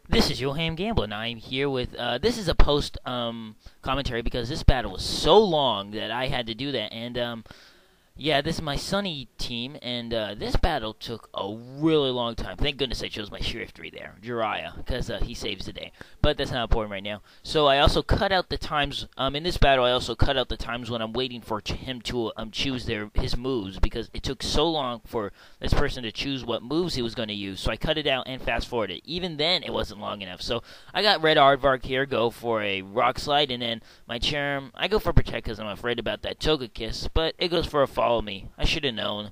This is Johan Gamble, and I'm here with. This is a post commentary because this battle was so long that I had to do that, and yeah, this is my Sunny team, and this battle took a really long time. Thank goodness I chose my Sheriff 3 there, Jiraiya, because he saves the day. But that's not important right now. So I also cut out the times, in this battle, I also cut out the times when I'm waiting for him to choose his moves, because it took so long for this person to choose what moves he was going to use. So I cut it out and fast forwarded. Even then, it wasn't long enough. So I got Red Aardvark here, go for a Rock Slide, and then my Charm, I go for Protect because I'm afraid about that Togekiss, but it goes for a Follow Me. I should have known.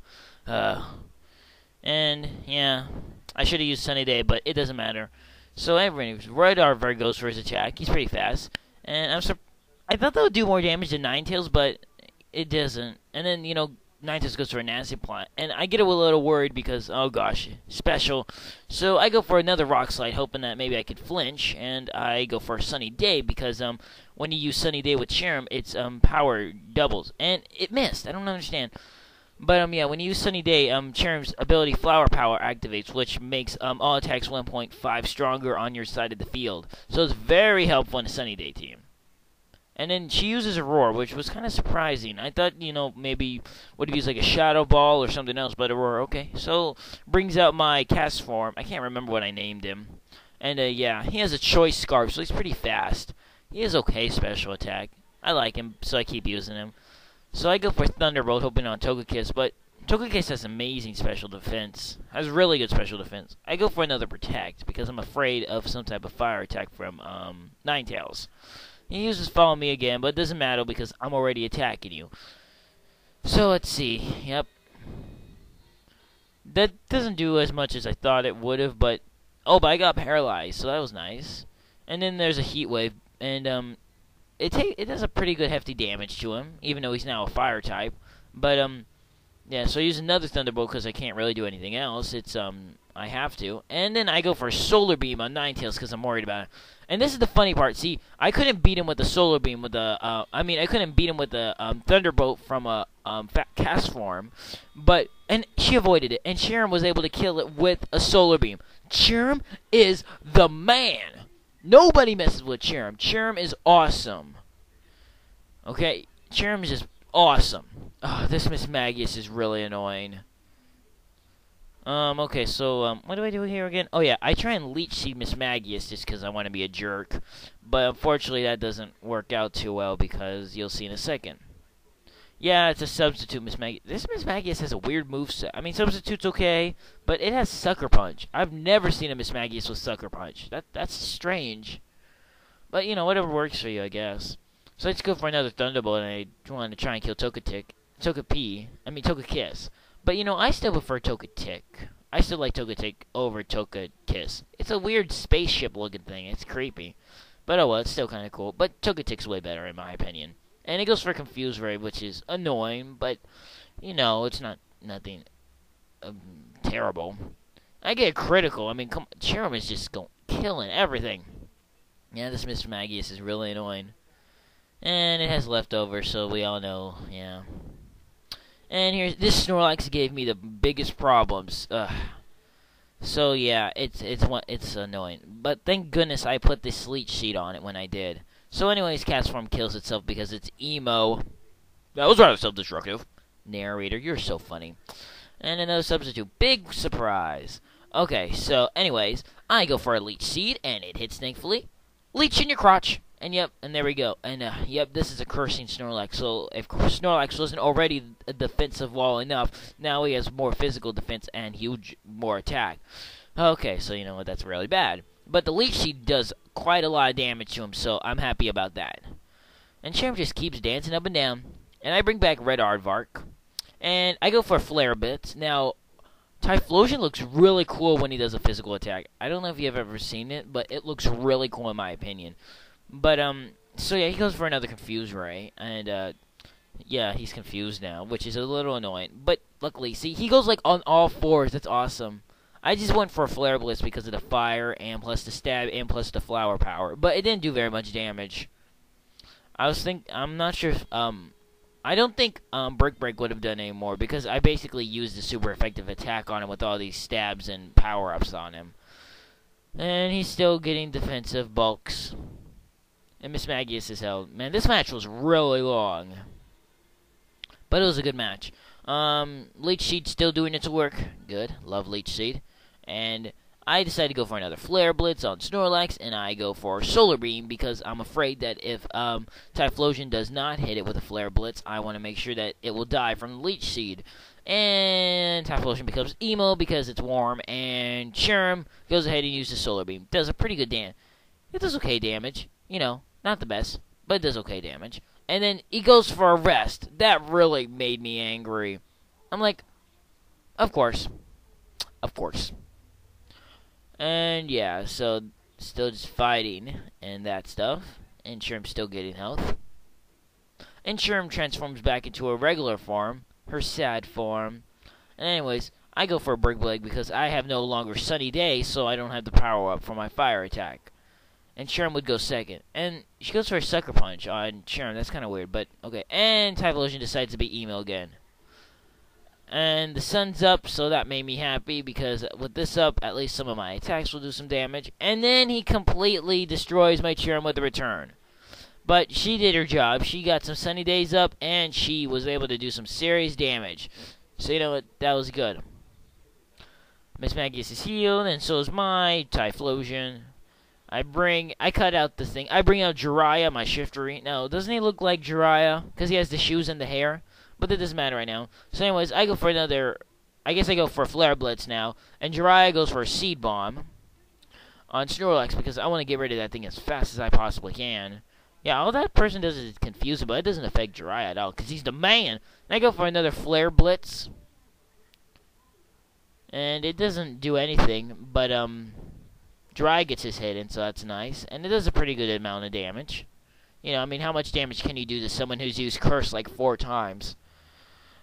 And yeah, I should have used Sunny Day, but it doesn't matter. So anyways, Red Aardvark goes for his attack. He's pretty fast, and I thought that would do more damage than Ninetales, but it doesn't. And then Ninetales goes for a Nasty Plot, and I get a little worried because oh gosh, special. So I go for another Rock Slide, hoping that maybe I could flinch, and I go for a Sunny Day because when you use Sunny Day with Cherim, its power doubles, and it missed. I don't understand. But yeah, when you use Sunny Day, Cherim's ability Flower Power activates, which makes all attacks 1.5 stronger on your side of the field. So it's very helpful in a Sunny Day team. And then she uses a Roar, which was kind of surprising. I thought, maybe would have used like a Shadow Ball or something else, but a Roar, okay. So brings out my Castform. I can't remember what I named him. And yeah, he has a Choice Scarf, so he's pretty fast. He has okay special attack. I like him, so I keep using him. So I go for Thunderbolt, hoping on Togekiss, but Togekiss has amazing special defense. Has really good special defense. I go for another Protect, because I'm afraid of some type of fire attack from Ninetales. He uses Follow Me again, but it doesn't matter because I'm already attacking you. So let's see. Yep. That doesn't do as much as I thought it would have, but but I got paralyzed, so that was nice. And then there's a Heat Wave, and it does a pretty good hefty damage to him, even though he's now a fire type. But yeah, so I use another Thunderbolt because I can't really do anything else. It's I have to, and then I go for a Solar Beam on Ninetales because I'm worried about it. And this is the funny part. See, I couldn't beat him with the Solar Beam with the I couldn't beat him with the Thunderbolt from a Castform, and she avoided it, and Cherim was able to kill it with a Solar Beam. Cherim is the man. Nobody messes with Cherim. Cherim is awesome. Okay, Cherim is just awesome. Oh, this Miss Magius is really annoying. Okay, so, what do I do here again? Oh, yeah, I try and Leech Seed Miss Magius just because I want to be a jerk. But unfortunately, that doesn't work out too well because you'll see in a second. Yeah, it's a Substitute Miss Magius. This Miss Magius has a weird moveset. I mean, Substitute's okay, but it has Sucker Punch. I've never seen a Miss Magius with Sucker Punch. That's strange. But, whatever works for you, I guess. So let's go for another Thunderbolt, and I want to try and kill Togekiss. But, I still prefer Togetic. I still like Togetic over Togekiss. It's a weird spaceship-looking thing. It's creepy. But, oh well, it's still kind of cool. But Togetic's way better, in my opinion. And it goes for Confuse Ray, which is annoying, but, it's nothing terrible. I get a critical. I mean, Cherim is just killing everything. Yeah, this Miss Magius is really annoying. And it has leftovers, so we all know, yeah. And this Snorlax gave me the biggest problems. So yeah, it's annoying. But thank goodness I put this Leech Seed on it when I did. So anyways, Castform kills itself because it's emo. That was rather self-destructive. Narrator, you're so funny. And another substitute. Big surprise. Okay, so anyways, I go for a Leech Seed, and it hits thankfully. Leech in your crotch. And yep, and there we go. And yep, this is a cursing Snorlax. So if Snorlax wasn't already a defensive wall enough, now he has more physical defense and more attack. Okay, so you know what, that's really bad. But the Leech Seed does quite a lot of damage to him, so I'm happy about that. And Cherim just keeps dancing up and down. And I bring back Red Aardvark. And I go for Flare Bits. Now, Typhlosion looks really cool when he does a physical attack. I don't know if you've ever seen it, but it looks really cool in my opinion. But, so yeah, he goes for another Confuse Ray, and, yeah, he's confused now, which is a little annoying. But, luckily, see, he goes, like, on all fours. That's awesome. I just went for a Flare Blitz because of the fire, and plus the stab, and plus the flower power. But it didn't do very much damage. I'm not sure if, I don't think, Brick Break would have done any more, because I basically used a super effective attack on him with all these stabs and power-ups on him. And he's still getting defensive bulks. And Miss Magius is held. Man, this match was really long. But it was a good match. Leech Seed still doing its work. Good. Love Leech Seed. And I decided to go for another Flare Blitz on Snorlax, and I go for Solar Beam because I'm afraid that if Typhlosion does not hit it with a Flare Blitz, I want to make sure that it will die from the Leech Seed. And Typhlosion becomes emo because it's warm, and Sherm goes ahead and uses Solar Beam. Does a pretty good damage. It does okay damage. You know, not the best, but it does okay damage. And then he goes for a rest. That really made me angry. I'm like, of course. Of course. And yeah, so still just fighting and that stuff. And Sherm's still getting health. And Sherm transforms back into a regular form. Her sad form. And anyways, I go for a Brick Blade because I have no longer Sunny Day, so I don't have the power up for my fire attack. And Sherm would go second. And she goes for a Sucker Punch on Sherm. That's kind of weird, but okay. And Typhlosion decides to be emo again. And the sun's up, so that made me happy because with this up, at least some of my attacks will do some damage. And then he completely destroys my Sherm with a return. But she did her job. She got some Sunny Days up, and she was able to do some serious damage. So you know what? That was good. Miss Magius is healed, and so is my Typhlosion. I cut out the thing. I bring out Jiraiya, my Shiftery. Now, doesn't he look like Jiraiya? Because he has the shoes and the hair. But that doesn't matter right now. So anyways, I go for another... I guess I go for a Flare Blitz now. And Jiraiya goes for a Seed Bomb on Snorlax because I want to get rid of that thing as fast as I possibly can. Yeah, all that person does is confuse him, but it doesn't affect Jiraiya at all because he's the man. And I go for another Flare Blitz. And it doesn't do anything, but Jiraiya gets his hit in, so that's nice. And it does a pretty good amount of damage. You know, I mean, how much damage can you do to someone who's used Curse like 4 times?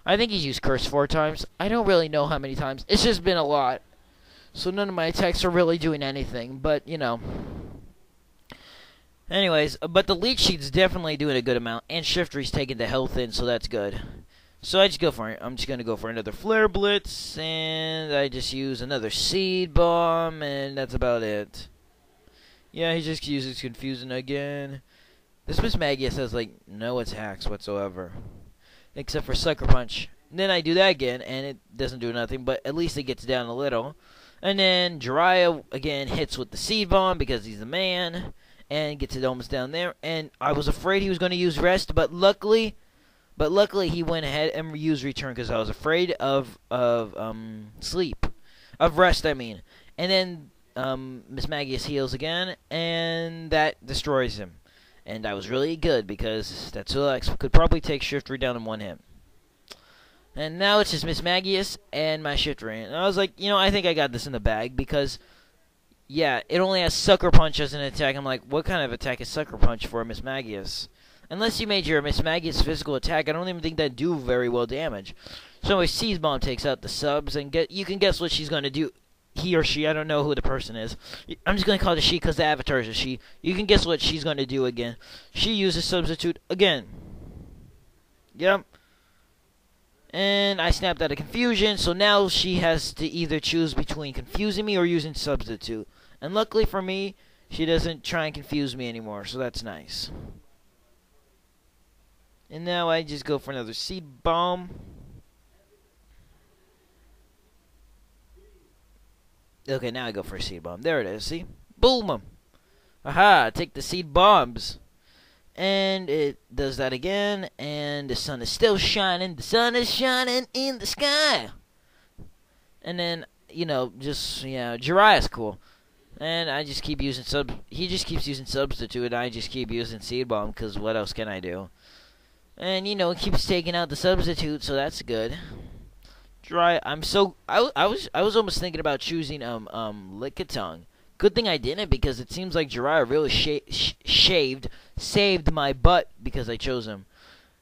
I think he's used Curse 4 times. I don't really know how many times. It's just been a lot. So none of my attacks are really doing anything, but, you know. Anyways, but the Leech Seed's definitely doing a good amount, and Shiftery's taking the health in, so that's good. So I just go for it. I'm just going to go for another Flare Blitz, and I just use another Seed Bomb, and that's about it. Yeah, he just uses Confusing again. This Miss Magius has, like, no attacks whatsoever. Except for Sucker Punch. And then I do that again, and it doesn't do nothing, but at least it gets down a little. And then Jiraiya, again, hits with the Seed Bomb because he's the man. And gets it almost down there. And I was afraid he was going to use Rest, but luckily he went ahead and used Return because I was afraid of sleep. Of Rest, I mean. And then Miss Magius heals again, and that destroys him. And I was really good because that Snorlax could probably take Shiftery down in one hit. And now it's just Miss Magius and my Shiftery. And I was like, you know, I think I got this in the bag because, yeah, it only has Sucker Punch as an attack. I'm like, what kind of attack is Sucker Punch for Miss Magius? Unless you made your Miss Magius physical attack, I don't even think that do very well damage. So a Seed Bomb takes out the subs, and you can guess what she's going to do. He or she, I don't know who the person is. I'm just going to call it a she because the avatar is a she. You can guess what she's going to do again. She uses Substitute again. Yep. And I snapped out of Confusion, so now she has to either choose between confusing me or using Substitute. And luckily for me, she doesn't try and confuse me anymore, so that's nice. And now I just go for another Seed Bomb. Okay, now I go for a Seed Bomb. There it is, see? Boom 'em. Aha, take the Seed Bombs. And it does that again, and the sun is still shining. The sun is shining in the sky. And then, you know, just, you know, Jiraiya's cool. And I just keep using he just keeps using Substitute, and I just keep using Seed Bomb, because what else can I do? And, you know, it keeps taking out the Substitute, so that's good. Jiraiya, I was almost thinking about choosing, Lickitung. Good thing I didn't, because it seems like Jiraiya really saved my butt because I chose him.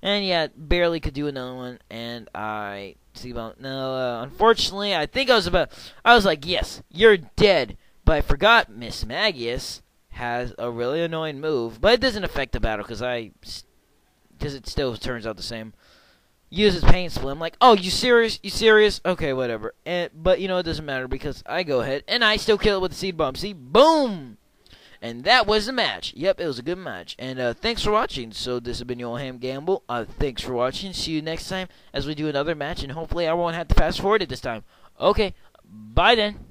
And yeah, barely could do another one, and I see about no. Unfortunately, I think I was like, yes, you're dead. But I forgot Miss Magius has a really annoying move, but it doesn't affect the battle because it still turns out the same. uses paint split. I'm like, oh, you serious? You serious? Okay, whatever. But, it doesn't matter because I go ahead and I still kill it with the seed bomb. See? Boom! And that was the match. Yep, it was a good match. And thanks for watching. So this has been your Ham Gamble. Thanks for watching. See you next time as we do another match. And hopefully I won't have to fast forward it this time. Okay, bye then.